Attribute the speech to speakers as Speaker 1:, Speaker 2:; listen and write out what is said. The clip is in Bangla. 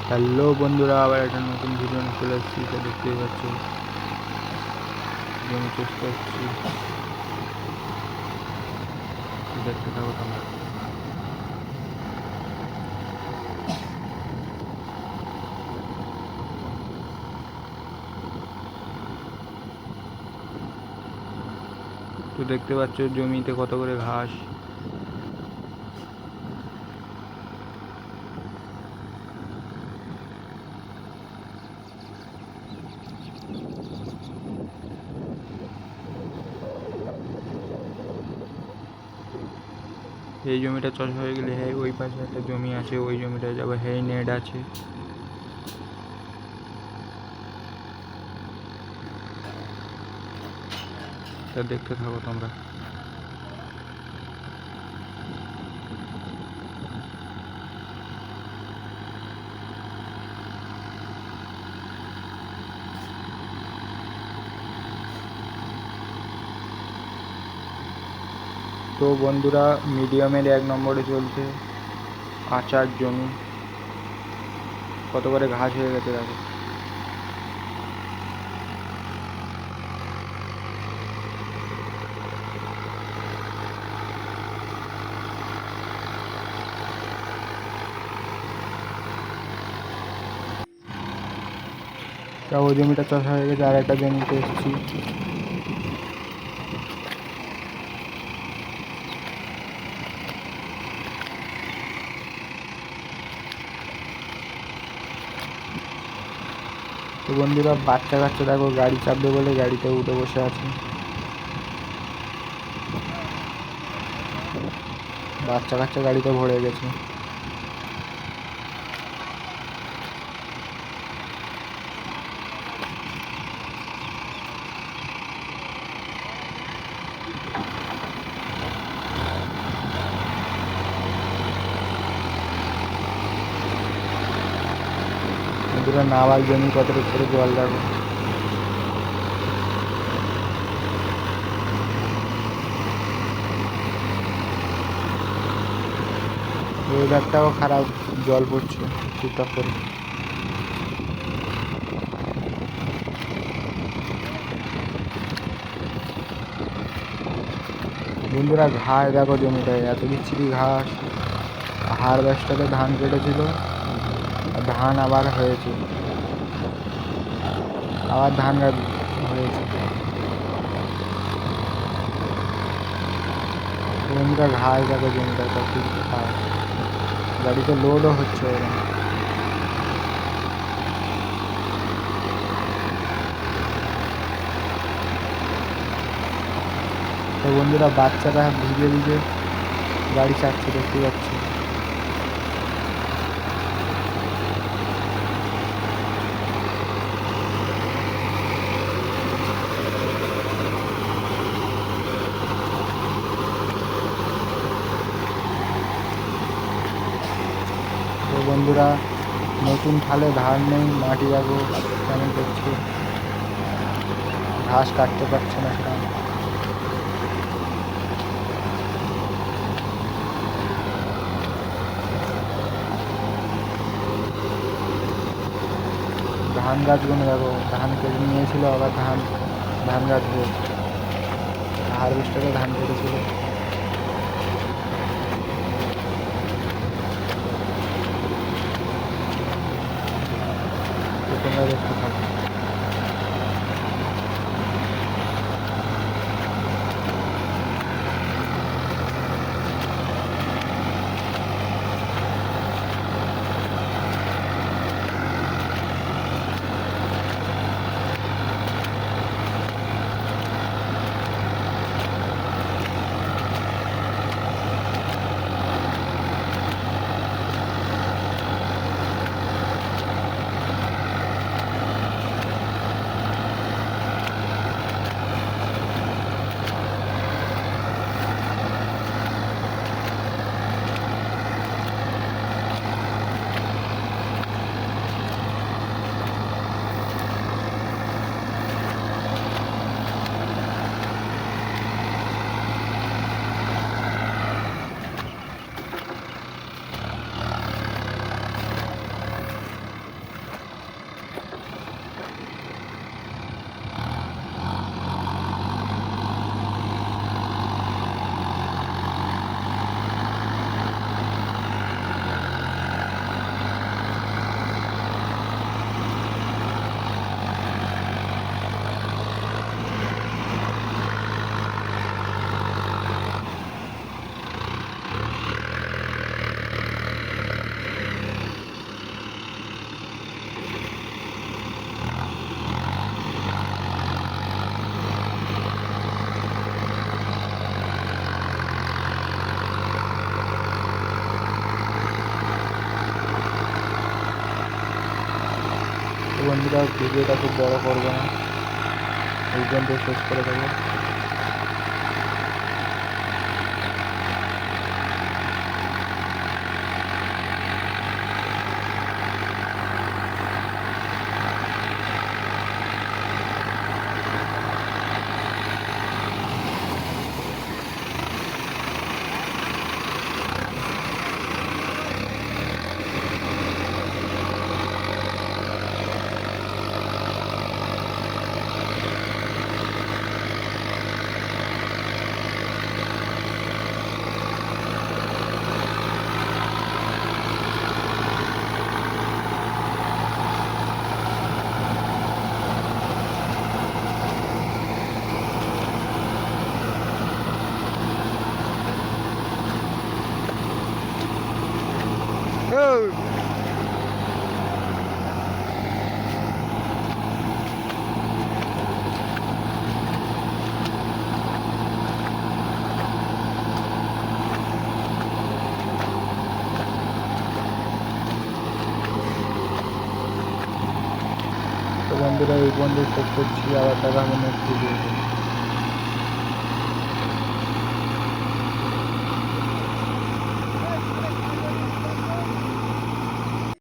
Speaker 1: হ্যালো বন্ধুরা, আবার একটা নতুন ভিডিও নিয়ে চলে এসেছি। এটা দেখতেই পাচ্ছ, জমি চাষ করছি। দেখতে থাকো তোমরা। তো দেখতে পাচ্ছ জমিতে কত করে ঘাস। এই জমিটা চাষ হয়ে গেলে হ্যাঁ ওই পাশে একটা জমি আছে, ওই জমিটা যাবে। হ্যাঁ নেট আছে। তা দেখতে থাকো তোমরা। তো বন্ধুরা, মিডিয়ামের 1 নম্বরে চলছে আচার জমি। কত করে ঘাস হয়ে গেছে দেখো। তা ওই জমিটা চাষ হয়ে গেছে, আর একটা জমিতে এসেছি। তো বন্ধুরা, বাচ্চা কাচ্চা দেখো গাড়ি চাপবে বলে গাড়িতে উঠে বসে আছে। বাচ্চা কাচ্চা গাড়িতে ভরে গেছে। বন্ধুরা, নাবাল জমি কত করে জল দেখো। ওয়েদারটাও খারাপ, জল পড়ছে টুকটাক করে। বন্ধুরা, ঘাস দেখো জমিটায়, এত বিচ্ছিরি ঘাস। হারভেস্টারে ধান কেটেছিল, ধান আবার হয়েছে, আবার ধান গাছ হয়েছে। বন্ধুরা, ঘাস দেখো জমিটা কত ঘাস। গাড়িতে লোডও হচ্ছে এরকম। তো বন্ধুরা, বাচ্চারা ভিজে ভিজে গাড়ি চাচ্ছে, দেখতে পাচ্ছি। তো বন্ধুরা, নতুন খালে ধান নেই, মাটি দেখো কেমন করছে, ঘাস কাটতে পারছে না সেটা। ধান গাছগুলো দেখো, ধান কেটে নিয়েছিল, আবার ধান গাছ হয়েছে। হারভেস্টারে ধান কেটেছিল। তো তোমরা দেখতে থাকো। বন্ধুরা ভিডিওটা খুব বড় করবো না, এই পর্যন্ত শেষ করে দেবো। তো বন্ধুরা এই পর্যন্ত শেষ করছি, আবার দেখা হবে নেক্সট ভিডিওতে।